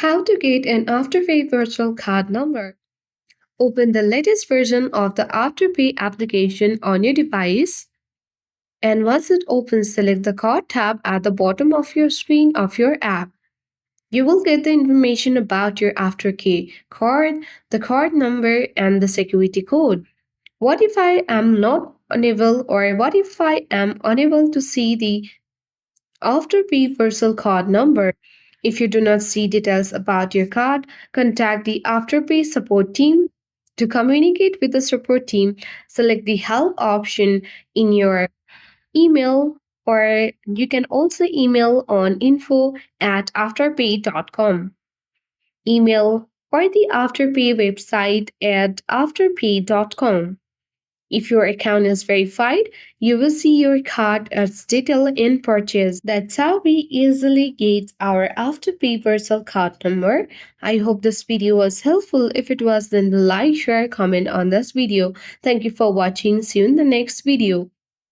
How to get an Afterpay virtual card number. Open the latest version of the Afterpay application on your device. And once it opens, select the card tab at the bottom of your screen of your app. You will get the information about your Afterpay card, the card number, and the security code. What if I am not unable, or what if I am unable to see the Afterpay virtual card number? If you do not see details about your card, contact the Afterpay support team. To communicate with the support team, select the help option in your email, or you can also email on info@afterpay.com. Email or the Afterpay website at afterpay.com. If your account is verified, you will see your card as detail in purchase. That's how we easily get our Afterpay virtual card number. I hope this video was helpful. If it was, then like, share, comment on this video. Thank you for watching. See you in the next video.